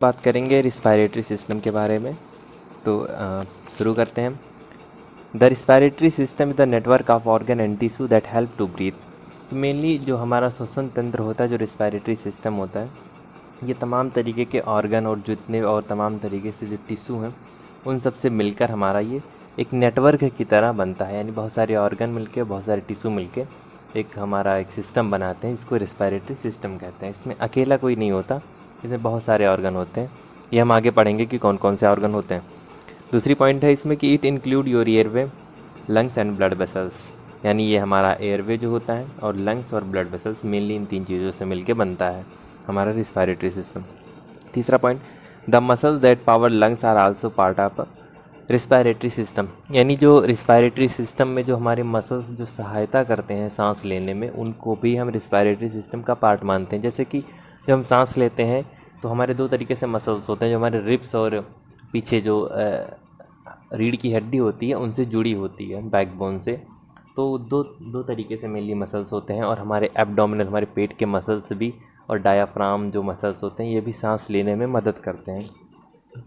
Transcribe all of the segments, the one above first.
बात करेंगे respiratory system के बारे में। तो शुरू करते हैं। The respiratory system is the network of organ and tissue that help to breathe. तो मेनली जो हमारा श्वसन तंत्र होता है, जो रिस्पायरेटरी सिस्टम होता है, ये तमाम तरीके के ऑर्गन और जितने और तमाम तरीके से जो टिश्यू हैं उन सब से मिलकर हमारा ये एक नेटवर्क की तरह बनता है। यानी बहुत सारे ऑर्गन मिलके, बहुत सारे टिश्यू मिलके एक हमारा एक सिस्टम बनाते हैं, इसको रिस्पायरेटरी सिस्टम कहते हैं। इसमें अकेला कोई नहीं होता, इसमें बहुत सारे ऑर्गन होते हैं। ये हम आगे पढ़ेंगे कि कौन कौन से ऑर्गन होते हैं। दूसरी पॉइंट है इसमें कि it include your airway, lungs and blood vessels. यानी ये हमारा एयरवे जो होता है और लंग्स और ब्लड वेसल्स मेनली इन तीन चीज़ों से मिलके बनता है हमारा रिस्पायरेटरी सिस्टम। तीसरा point, the muscles that power lungs are also part of respiratory system. यानी जो रिस्पायरेटरी सिस्टम में जो हमारे मसल्स जो सहायता करते हैं सांस लेने में, उनको भी हम रिस्पायरेटरी सिस्टम का पार्ट मानते हैं। जैसे कि जब हम सांस लेते हैं तो हमारे दो तरीके से मसल्स होते हैं, जो हमारे रिब्स और पीछे जो रीढ़ की हड्डी होती है उनसे जुड़ी होती है, बैकबोन से। तो दो दो तरीके से मेनली मसल्स होते हैं। और हमारे एब्डोमिनल, हमारे पेट के मसल्स भी, और डायाफ्राम जो मसल्स होते हैं, ये भी सांस लेने में मदद करते हैं।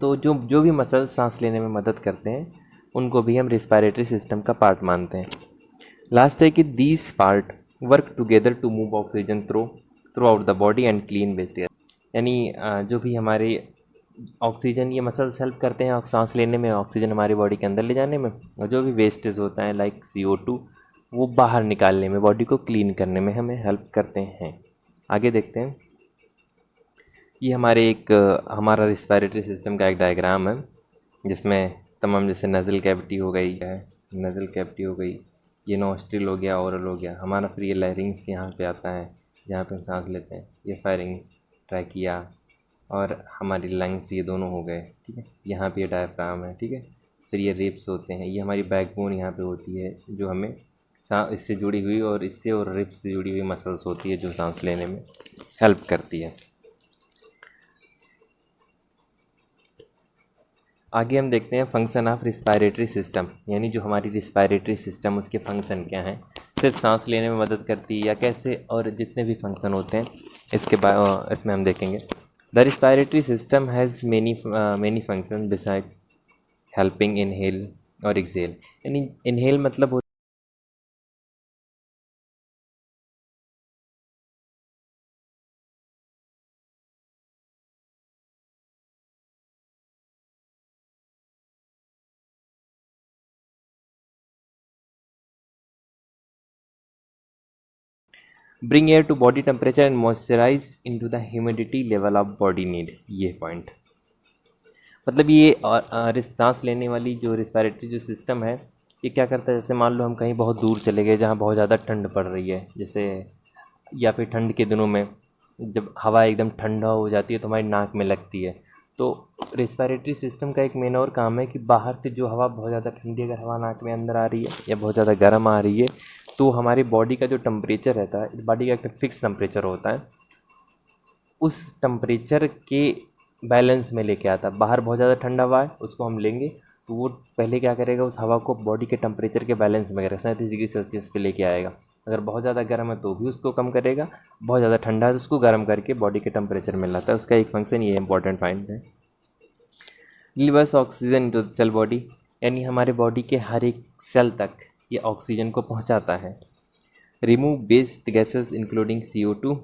तो जो जो भी मसल्स सांस लेने में मदद करते हैं उनको भी हम रिस्पायरेटरी सिस्टम का पार्ट मानते हैं। लास्ट है कि these part work together to move oxygen throughout the body and clean waste air. यानी जो भी हमारे ऑक्सीजन, ये मसल्स हेल्प करते हैं और सांस लेने में, ऑक्सीजन हमारी बॉडी के अंदर ले जाने में, और जो भी वेस्टेज होता है लाइक CO2 वो बाहर निकालने में, बॉडी को क्लीन करने में हमें हेल्प करते हैं। आगे देखते हैं। ये हमारा रिस्पायरेटरी सिस्टम का एक डायग्राम है, जिसमें तमाम जैसे नज़ल कैविटी हो गई है, नज़ल कैविटी हो गई, ये नॉस्ट्रिल हो गया, ओरल हो गया हमारा। फिर ये लैरिंग्स यहाँ पे आता है जहाँ पे हम सांस लेते हैं, ये फेरिंग्स, ट्रैकिया, और हमारी लंग्स, ये दोनों हो गए, ठीक है। यहाँ पे ये डायफ्राम है, ठीक है। फिर ये रिब्स होते हैं, ये हमारी बैकबोन यहाँ पे होती है, जो हमें इससे जुड़ी हुई, और इससे और रिब्स से जुड़ी हुई मसल्स होती है जो सांस लेने में हेल्प करती है। आगे हम देखते हैं फंक्शन ऑफ रिस्पायरेटरी सिस्टम। यानी जो हमारी रिस्पायरेटरी सिस्टम, उसके फंक्शन क्या हैं, सिर्फ सांस लेने में मदद करती है या कैसे, और जितने भी फंक्शन होते हैं इसमें हम देखेंगे। The respiratory system has many function beside helping inhale और एक्सेल। यानी इनहेल मतलब bring air to body temperature and moisturise into the humidity level of body need. ये पॉइंट मतलब ये सांस लेने वाली जो रिस्पायरेटरी जो सिस्टम है, ये क्या करता है, जैसे मान लो हम कहीं बहुत दूर चले गए जहाँ बहुत ज़्यादा ठंड पड़ रही है, जैसे या फिर ठंड के दिनों में जब हवा एकदम ठंडा हो जाती है तो हमारी नाक में लगती है। तो रिस्पायरेटरी सिस्टम का एक मेन और काम है कि बाहर से जो हवा बहुत ज़्यादा ठंडी, अगर हवा नाक में अंदर आ रही है या बहुत ज़्यादा गर्म आ रही है, तो हमारी बॉडी का जो टेम्परेचर रहता है, बॉडी का एक फिक्स टेम्परेचर होता है, उस टेम्परेचर के बैलेंस में लेके आता है। बाहर बहुत ज़्यादा ठंडा हवा है, उसको हम लेंगे तो वो पहले क्या करेगा, उस हवा को बॉडी के टेम्परेचर के बैलेंस में करेगा, 37 डिग्री सेल्सियस पे लेके आएगा। अगर बहुत ज़्यादा गर्म है तो भी उसको कम करेगा, बहुत ज़्यादा ठंडा है तो उसको गर्म करके बॉडी के टेम्परेचर में लाता है। उसका एक फंक्शन ये इंपॉर्टेंट पॉइंट है। Delivers oxygen to cell body. यानी हमारे बॉडी के हर एक सेल तक ये ऑक्सीजन को पहुंचाता है। Remove waste gases including CO2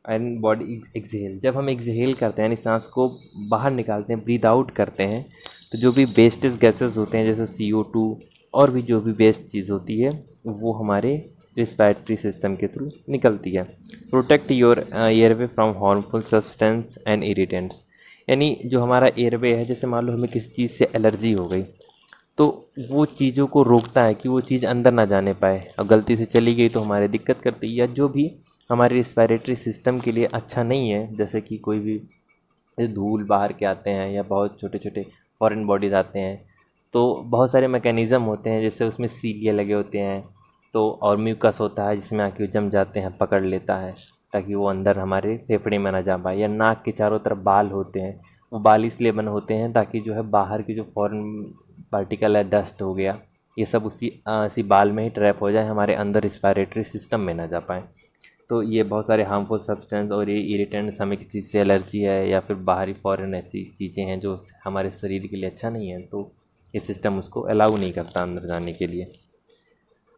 and body exhale. जब हम एक्सहेल करते हैं यानी सांस को बाहर निकालते हैं, ब्रीद आउट करते हैं, तो जो भी वेस्टेज गैसेस होते हैं जैसे CO2 और भी जो भी वेस्ट चीज़ होती है, वो हमारे रिस्पायरेटरी सिस्टम के थ्रू निकलती है। Protect your airway from harmful substance and irritants. यानी जो हमारा एयरवे है, जैसे मान लो हमें किसी चीज़ से एलर्जी हो गई, तो वो चीज़ों को रोकता है कि वो चीज़ अंदर ना जाने पाए, और गलती से चली गई तो हमारे दिक्कत करती है। या जो भी हमारे रिस्पायरेटरी सिस्टम के लिए अच्छा नहीं है, जैसे कि कोई भी धूल बाहर के आते हैं या बहुत छोटे छोटे फॉरेन बॉडीज़ आते हैं, तो बहुत सारे मैकेनिज़्म होते हैं, जैसे उसमें सीलिए लगे होते हैं, तो और म्यूकस होता है जिसमें आके जम जाते हैं, पकड़ लेता है ताकि वो अंदर हमारे फेफड़े में ना जा पाए। या नाक के चारों तरफ बाल होते हैं, वो बाल इसलिए बने होते हैं ताकि जो है बाहर की जो फॉरेन पार्टिकल है, डस्ट हो गया, ये सब उसी बाल में ही ट्रैप हो जाए, हमारे अंदर रिस्पायरेटरी सिस्टम में ना जा पाए। तो ये बहुत सारे हार्मफुल सब्सटेंस और ये इरिटेंट्स, हमें किसी चीज़ से एलर्जी है या फिर बाहरी फॉरेन ऐसी चीज़ें हैं जो हमारे शरीर के लिए अच्छा नहीं है, तो ये सिस्टम उसको अलाउ नहीं करता अंदर जाने के लिए।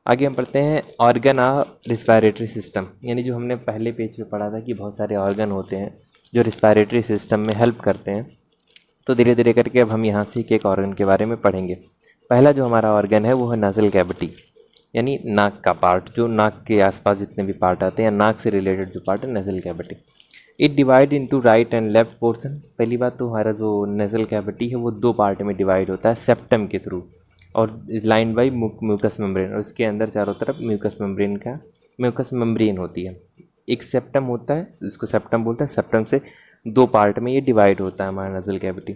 आगे हम पढ़ते हैं ऑर्गन ऑफ रिस्पायरेटरी सिस्टम, यानी जो हमने पहले पेज पे पढ़ा था कि बहुत सारे ऑर्गन होते हैं जो रिस्पायरेटरी सिस्टम में हेल्प करते हैं। तो धीरे धीरे करके अब हम यहाँ से एक ऑर्गन के बारे में पढ़ेंगे। पहला जो हमारा ऑर्गन है वो है नज़ल कैविटी, यानी नाक का पार्ट, जो नाक के आसपास जितने भी पार्ट आते हैं, नाक से रिलेटेड जो पार्ट है, नज़ल cavity. It divide into right and left portion. पहली बात तो हमारा जो नज़ल कैविटी है वो दो पार्ट में डिवाइड होता है सेप्टम के थ्रू, और लाइन बाई म्यूकस मेम्ब्रेन, और इसके अंदर चारों तरफ म्यूकस मेम्ब्रेन होती है। एक सेप्टम होता है, इसको सेप्टम बोलते हैं, सेप्टम से दो पार्ट में ये डिवाइड होता है हमारा नज़ल कैविटी।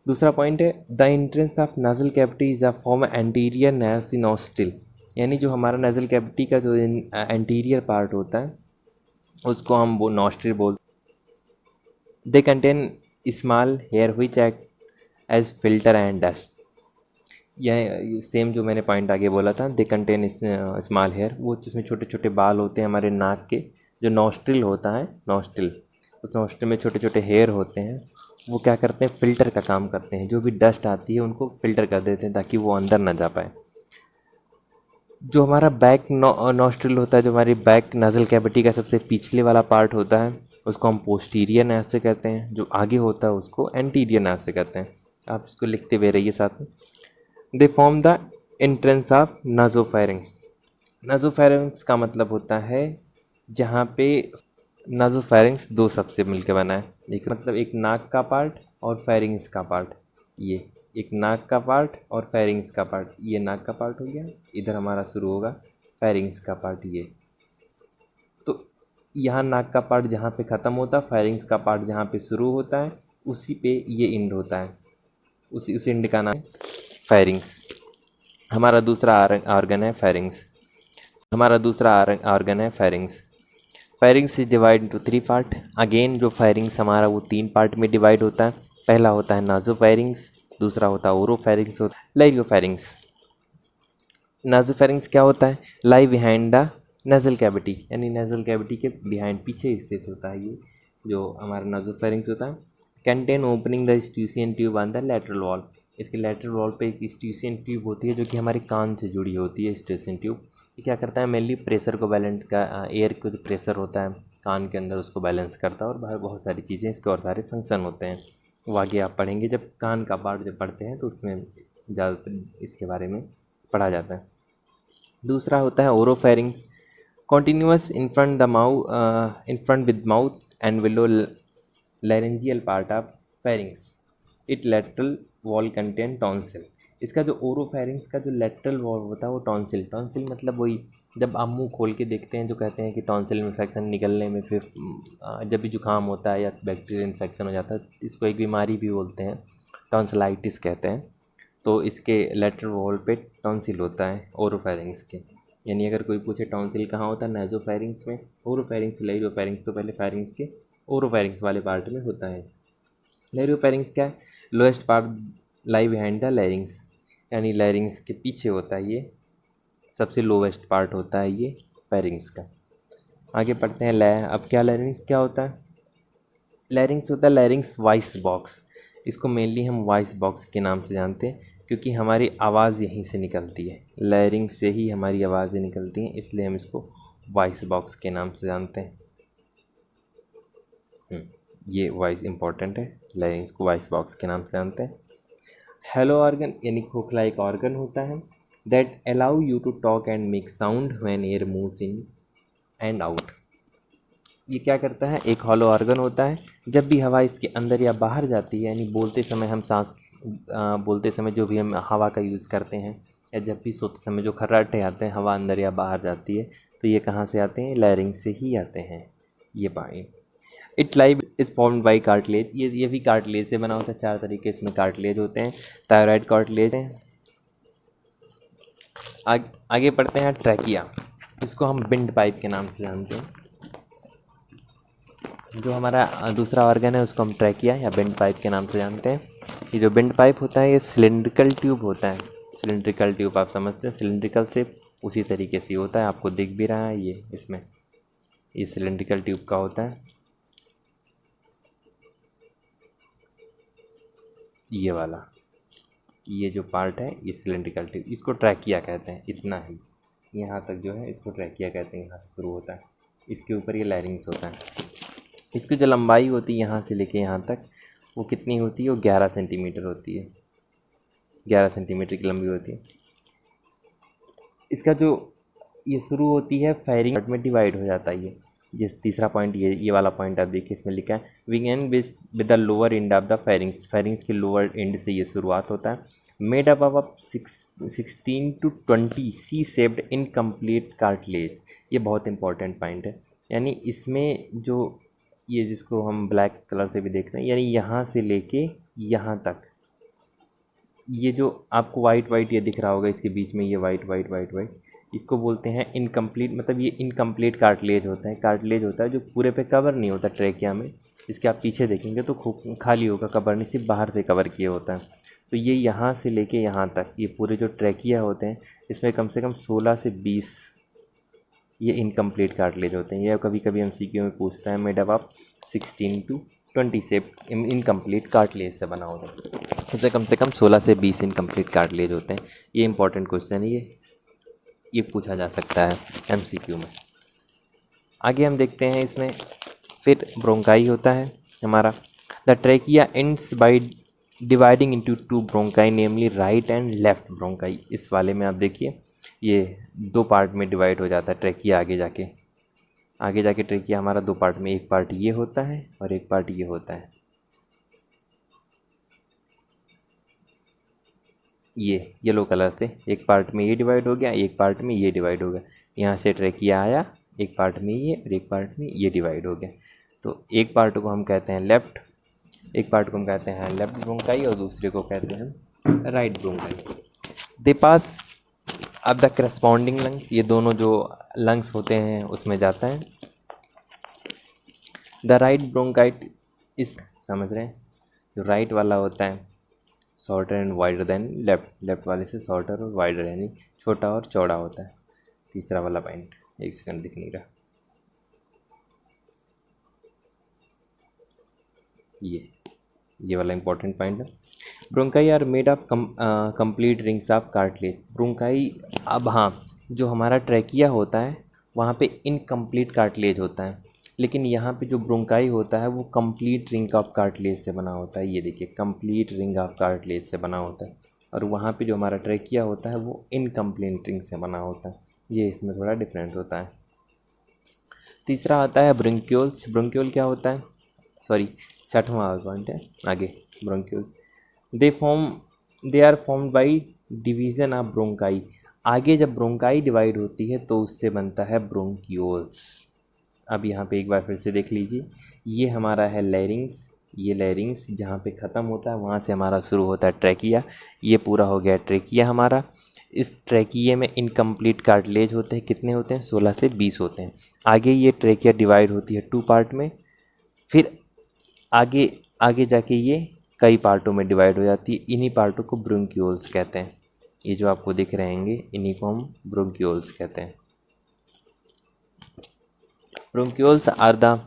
दूसरा पॉइंट है the entrance of नज़ल cavity is a form anterior nostril, यानी जो हमारा नज़ल कैविटी का जो एंटीरियर पार्ट होता है उसको हम वो नोस्ट्रिल बोलते। They contain small hair which act as filter and dust. यह सेम जो मैंने पॉइंट आगे बोला था, दे कंटेन स्मॉल हेयर, वो जिसमें छोटे छोटे बाल होते हैं हमारे नाक के, जो नोस्ट्रिल होता है, नोस्ट्रिल, उस नोस्ट्रिल में छोटे छोटे हेयर होते हैं, वो क्या करते हैं, फ़िल्टर का काम करते हैं। जो भी डस्ट आती है उनको फ़िल्टर कर देते हैं ताकि वो अंदर ना जा पाए। जो हमारा बैक नोस्ट्रिल होता है, जो हमारी बैक नज़ल कैविटी का सबसे पिछले वाला पार्ट होता है, उसको हम पोस्टीरियर नर्व से कहते हैं। जो आगे होता है उसको एंटीरियर नर्व से कहते हैं। आप इसको लिखते हुए रहिए साथ में। They form the entrance of nasopharynx. Nasopharynx का मतलब होता है जहाँ पे नाजोफेरिंग्स दो शब्द से मिलकर बना है। एक मतलब एक नाक का पार्ट और फेरिंग्स का पार्ट, ये एक नाक का पार्ट और फेरिंग्स का पार्ट, ये नाक का पार्ट हो गया, इधर हमारा शुरू होगा फेरिंग्स का पार्ट ये। तो यहाँ नाक का पार्ट जहाँ पे ख़त्म होता है, फेरिंग्स का पार्ट जहाँ पे शुरू होता है, उसी पे ये इंड होता है, उस इंड का नाम फेरिंग्स। हमारा दूसरा ऑर्गन है pharynx. Pharynx is divide into 3 part. Again जो फेरिंग्स हमारा वो 3 पार्ट में डिवाइड होता है। पहला होता है नाजोफेरिंग्स, दूसरा होता है ओरोफेरिंग्स, लाइरियोफेरिंग्स। नाजोफेरिंग्स क्या होता है, लाई बिहाइंड द नज़ल कैविटी, यानी नज़ल कैविटी के बिहाइंड, पीछे स्थित होता है ये जो हमारा नाजोफेरिंग्स होता है। Contain opening the eustachian tube on the lateral wall. इसके लेटरल वॉल पे एक स्ट्यूसियन ट्यूब होती है जो कि हमारे कान से जुड़ी होती है। स्ट्यूसियन ट्यूब ये क्या करता है, मेनली प्रेशर को बैलेंस का, एयर का जो प्रेशर होता है कान के अंदर उसको बैलेंस करता है, और बाहर बहुत सारी चीज़ें, इसके और सारे फंक्शन होते हैं, वो आगे आप पढ़ेंगे जब कान का पार्ट जब पढ़ते हैं तो उसमें ज़्यादातर इसके बारे में पढ़ा जाता है। दूसरा होता है oropharynx, continuous in front with mouth and below laryngeal part of pharynx. It lateral wall contain tonsil. इसका जो ओरोफेरिंग्स का जो लेटरल वॉल होता है वो टॉन्सिल मतलब वही जब आप मुंह खोल के देखते हैं जो कहते हैं कि टॉन्सिल इन्फेक्शन निकलने में, फिर जब भी जुकाम होता है या बैक्टीरियल इन्फेक्शन हो जाता है, इसको एक बीमारी भी बोलते हैं, टॉन्सिलाइटिस कहते हैं। तो इसके लेटरल वॉल पे टॉन्सिल होता है ओरोफेरिंग्स के। यानी अगर कोई पूछे टॉन्सिल कहाँ होता है, नाजोफेरिंग्स में, ओरोफेरिंग्स, लाइरियोफेरिंग्स तो पहले फेरिंग्स के ओरोफेरिंग्स वाले पार्ट में होता है। लाइरियोफेरिंग्स क्या है, lowest part lie behind the larynx, यानी लैरिंग्स के पीछे होता है, ये सबसे लोवेस्ट पार्ट होता है ये फेरिंग्स का। आगे पढ़ते हैं अब क्या लैरिंग्स क्या होता है। लैरिंग्स होता है लैरिंग्स वॉइस बॉक्स। इसको मेनली हम वॉइस बॉक्स के नाम से जानते हैं क्योंकि हमारी आवाज़ यहीं से निकलती है, लैरिंग से ही हमारी आवाज़ें निकलती हैं, इसलिए हम इसको वॉइस बॉक्स के नाम से जानते हैं। ये वॉइस इंपॉर्टेंट है, लैरिंग्स को वॉइस बॉक्स के नाम से जानते हैं। हेलो ऑर्गन यानी खोखला एक ऑर्गन होता है that allow you to talk and make sound when air moves in and out. ये क्या करता है, एक हॉलो ऑर्गन होता है, जब भी हवा इसके अंदर या बाहर जाती है, यानी बोलते समय हम बोलते समय जो भी हम हवा का यूज़ करते हैं, या जब भी सोते समय जो खर्राटे आते हैं, हवा अंदर या बाहर जाती है, तो ये कहाँ से आते हैं, लैरिंग से ही आते हैं। ये पाएँ it live is formed by cartilage. ये भी कार्टिलेज से बना होता है। 4 तरीके इसमें कार्टिलेज होते हैं, थायराइड कार्टिलेज हैं। आगे पढ़ते हैं ट्रैकिया, इसको हम विंड पाइप के नाम से जानते हैं। जो हमारा दूसरा ऑर्गन है उसको हम ट्रैकिया या विंड पाइप के नाम से जानते हैं। ये जो विंड पाइप होता है ये सिलिंड्रिकल ट्यूब होता है। सिलिंड्रिकल ट्यूब आप समझते हैं, सिलिंड्रिकल से उसी तरीके से होता है, आपको दिख भी रहा है ये इसमें। ये सिलेंड्रिकल ट्यूब का होता है, ये वाला, ये जो पार्ट है ये सिलेंड्रिकल ट्यूब, इसको ट्रैकिया कहते हैं। इतना ही यहाँ तक जो है इसको ट्रैकिया कहते हैं, यहाँ से शुरू होता है, इसके ऊपर ये लैरिंग्स होता है। इसकी जो लंबाई होती है यहाँ से लेके यहाँ तक वो कितनी होती है, वो 11 सेंटीमीटर होती है, 11 सेंटीमीटर की लंबी होती है। इसका जो ये शुरू होती है फेरिंग पार्ट में डिवाइड हो जाता है। ये जिस तीसरा पॉइंट, ये वाला पॉइंट आप देखिए, इसमें लिखा है विंग with the lower end of the pharynx, pharynx के लोअर एंड से ये शुरुआत होता है। Made up of 16 to 20 C shaped incomplete cartilage, ये बहुत इंपॉर्टेंट पॉइंट है। यानी इसमें जो ये जिसको हम ब्लैक कलर से भी देख रहे हैं, यानी यहाँ से लेके यहाँ तक ये जो आपको वाइट ये दिख रहा होगा, इसके बीच में ये वाइट, इसको बोलते हैं इनकम्प्लीट, मतलब ये इनकम्प्लीट कार्टिलेज होता है। कार्टिलेज होता है जो पूरे पे कवर नहीं होता ट्रेकिया में, इसके आप पीछे देखेंगे तो खूब खाली होगा, कवर नहीं, सिर्फ बाहर से कवर किए होता है। तो ये यहाँ से लेके यहाँ तक ये पूरे जो ट्रेकिया होते हैं, इसमें कम से कम 16 से 20 ये इनकम्प्लीट कार्टिलेज होते हैं। ये कभी कभी MCQ में पूछता है, मेड अप ऑफ 16 to 20 से इनकम्प्लीट कार्टिलेज से बना होता है। उससे कम से कम 16 से 20 इनकम्प्लीट कार्टिलेज होते हैं। ये इंपॉर्टेंट क्वेश्चन है, ये पूछा जा सकता है MCQ में। आगे हम देखते हैं इसमें फिर ब्रोंकाई होता है हमारा। The trachea ends by dividing into 2 bronchi, namely right and left bronchi. इस वाले में आप देखिए ये 2 पार्ट में डिवाइड हो जाता है ट्रेकिया। आगे जाके ट्रेकिया हमारा 2 पार्ट में, एक पार्ट ये होता है और एक पार्ट ये होता है। ये येलो कलर से एक पार्ट में ये डिवाइड हो गया, एक पार्ट में ये डिवाइड हो गया। यहाँ से ट्रेकिया आया, एक पार्ट में ये और एक पार्ट में ये डिवाइड हो गया। तो एक पार्ट को हम कहते हैं लेफ्ट, एक पार्ट को हम कहते हैं लेफ्ट ब्रोंकाई और दूसरे को कहते हैं राइट ब्रोंकाई। दे पास अब द करस्पॉन्डिंग लंग्स, ये दोनों जो लंग्स होते हैं उसमें जाता है। द राइट ब्रोंकाइट इस, समझ रहे हैं, जो राइट वाला होता है shorter and wider than left वाले से शॉर्टर और वाइडर, यानी छोटा और चौड़ा होता है। तीसरा वाला पॉइंट, एक सेकंड दिख नहीं रहा, ये वाला इंपॉर्टेंट पॉइंट है। Bronchi are made of complete rings of cartilage. Bronchi, अब हाँ, जो हमारा ट्रेकिया होता है वहाँ पे इनकम्प्लीट कार्टिलेज होता है, लेकिन यहाँ पे जो ब्रोंकाई होता है वो कंप्लीट रिंग ऑफ कार्टिलेज से बना होता है। ये देखिए कंप्लीट रिंग ऑफ कार्टिलेज से बना होता है, और वहाँ पे जो हमारा ट्रेकिया होता है वो इनकम्प्लीट रिंग से बना होता है। ये इसमें थोड़ा डिफरेंस होता है। तीसरा आता है ब्रोंक्यूल्स। ब्रोंक्यूल क्या होता है, सॉरी 6वां पॉइंट है आगे, bronchioles. They are formed by division of bronchi. आगे जब ब्रोंकाई डिवाइड होती है तो उससे बनता है ब्रोंक्यूल्स। अब यहाँ पे एक बार फिर से देख लीजिए, ये हमारा है लैरिंग्स, ये लैरिंग्स जहाँ पे ख़त्म होता है वहाँ से हमारा शुरू होता है ट्रेकिया। ये पूरा हो गया ट्रेकिया हमारा। इस ट्रेकिए में इनकम्प्लीट कार्टिलेज होते हैं, कितने होते हैं, 16 से 20 होते हैं। आगे ये ट्रेकिया डिवाइड होती है 2 पार्ट में, फिर आगे जाके ये कई पार्टों में डिवाइड हो जाती है। इन्हीं पार्टों को ब्रोंक्यूल्स कहते हैं। ये जो आपको दिख रहेंगे इन्हीं को हम ब्रोंक्यूल्स कहते हैं। Bronchioles are the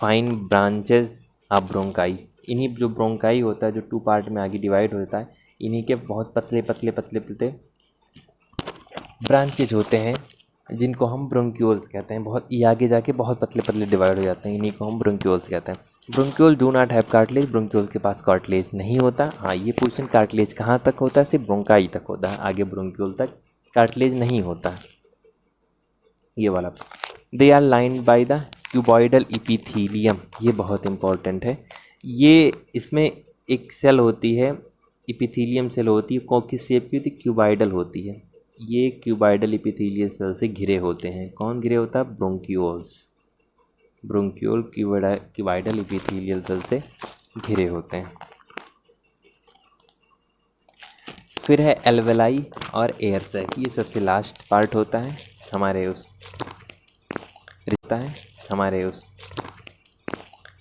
fine branches of bronchi. इन्हीं जो ब्रोंकाई होता है जो 2 पार्ट में आगे डिवाइड होता है, इन्हीं के बहुत पतले ब्रांचेज होते हैं जिनको हम ब्रोंक्यूल्स कहते हैं। बहुत ये आगे जाके बहुत पतले डिवाइड हो जाते हैं, इन्हीं को हम ब्रोंक्यूल्स कहते हैं। Bronchiole do not have cartilage. Bronchiole के पास कार्टिलेज नहीं होता। हाँ, ये क्वेश्चन कार्टिलेज कहाँ तक होता है, सिर्फ ब्रोंकाई तक होता है, आगे ब्रोंक्यूल तक कार्टिलेज नहीं होता। ये वाला they are lined by the cuboidal epithelium. ये बहुत इंपॉर्टेंट है। ये इसमें एक सेल होती है, इपिथीलियम सेल होती है, किस शेप की होती है, क्यूबॉइडल होती है। ये क्यूबॉइडल इपिथीलियल सेल से घिरे होते हैं। कौन घिरे होता है, bronchioles. Bronchiole cuboidal epithelial cell से घिरे होते हैं। फिर है एल्वेलाई और एयर सैक। ये सबसे लास्ट पार्ट होता है हमारे उस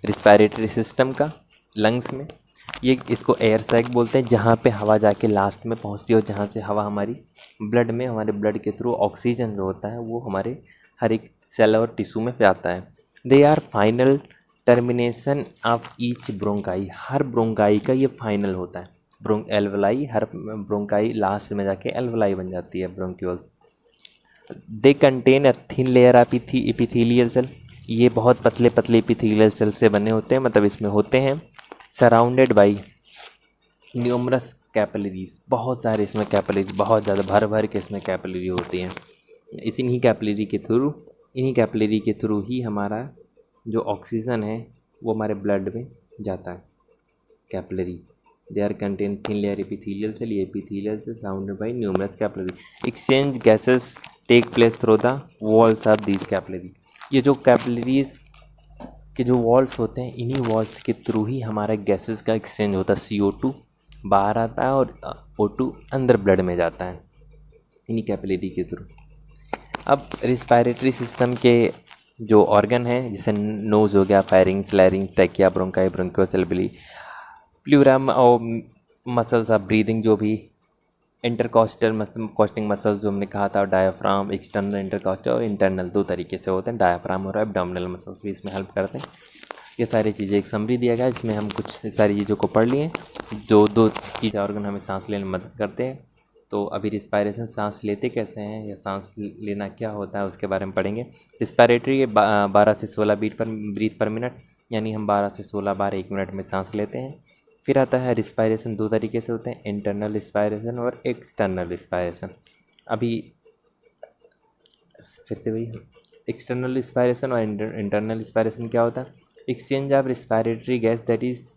रिस्पायरेटरी सिस्टम का, लंग्स में। ये इसको एयर सैक बोलते हैं, जहाँ पे हवा जाके लास्ट में पहुँचती है और जहाँ से हवा हमारी ब्लड में, हमारे ब्लड के थ्रू ऑक्सीजन जो होता है वो हमारे हर एक सेल और टिश्यू में जाता है। They are final termination of each bronchi, हर ब्रोंकाई का ये फाइनल होता है। एल्वलाई, हर ब्रोंकाई लास्ट में जाके एल्वलाई बन जाती है, bronchiole. They contain a thin layer of epithelial cell, ये बहुत पतले पतले इपिथेलियल सेल से बने होते हैं, मतलब इसमें होते हैं। सराउंडेड बाई न्यूमरस कैपिलरीज, बहुत सारे इसमें कैपिलरीज, बहुत ज़्यादा भर भर के इसमें कैपिलरी होती हैं। इन्हीं कैपिलरी के थ्रू ही हमारा जो ऑक्सीजन है वो हमारे ब्लड में जाता है। Capillary, they are contain thin layer epithelial cell, ये epithelial cell surrounded by numerous capillary. Exchange gases take place through the walls of these capillary, ये जो कैपिलरीज के जो वॉल्स होते हैं, इन्हीं वॉल्स के थ्रू ही हमारा गैसेस का एक्सचेंज होता है। CO2 बाहर आता है और O2 अंदर ब्लड में जाता है, इन्हीं कैपिलरी के थ्रू। अब रिस्पायरेटरी सिस्टम के जो ऑर्गन हैं, जैसे नोज़ हो गया, फेरिंग्स, लैरिंग्स, ट्रैकिया, ब्रोंकाई, ब्रोंकियोसेल्बली, प्लूरम और मसल्स ऑफ ब्रीदिंग, जो भी इंटरकॉस्टल कॉस्टिंग मसल्स जो हमने कहा था, डायाफ्राम, एक्सटर्नल इंटरकॉस्टल और इंटरनल, दो तरीके से होते हैं। डायाफ्राम और एब्डोमिनल मसल्स भी इसमें हेल्प करते हैं। ये सारी चीज़ें एक समरी दिया गया है, इसमें हम कुछ सारी चीज़ों को पढ़ लिए। जो दो चीज़ ऑर्गन हमें सांस लेने में मदद करते हैं। तो अभी रिस्पायरेशन, सांस लेते कैसे हैं या सांस लेना क्या होता है, उसके बारे में पढ़ेंगे। रिस्पायरेटरी 12 से 16 ब्रीथ पर मिनट, यानी हम 12 से 16 बार 1 मिनट में सांस लेते हैं। फिर आता है रिस्पायरेशन, दो तरीके से होते हैं, इंटरनल रिस्पायरेशन और एक्सटर्नल रिस्पायरेशन। अभी फिर से वही, एक्सटर्नल रिस्पायरेशन और इंटरनल रिस्पायरेशन क्या होता है? Exchange of respiratory gas, that is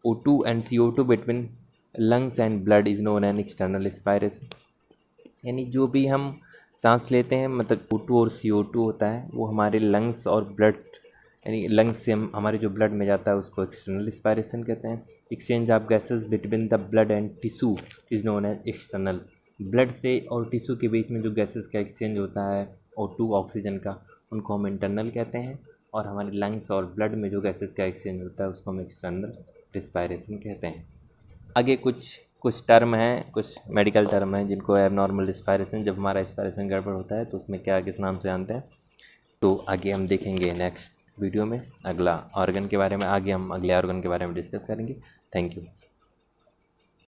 O2 and CO2 between lungs and blood is known an external respiration. यानी जो भी हम सांस लेते हैं, मतलब O2 और CO2 होता है, वो हमारे लंग्स और ब्लड, यानी लंग्स से हमारे जो ब्लड में जाता है उसको एक्सटर्नल रिस्पायरेशन कहते हैं। Exchange of gases between the blood and tissue is known as external, blood से और टिश्यू के बीच में जो गैसेस का एक्सचेंज होता है O2 ऑक्सीजन का, उनको हम इंटरनल कहते हैं। और हमारे लंग्स और ब्लड में जो गैसेस का एक्सचेंज होता है उसको हम एक्सटर्नल रिस्पायरेशन कहते हैं। आगे कुछ टर्म हैं, कुछ मेडिकल टर्म हैं जिनको एबनॉर्मल रिस्पायरेशन, जब हमारा रिस्पायरेशन गड़बड़ होता है तो उसमें क्या किस नाम से जानते हैं, तो आगे हम देखेंगे नेक्स्ट वीडियो में अगला ऑर्गन के बारे में। आगे हम अगले ऑर्गन के बारे में डिस्कस करेंगे। Thank you.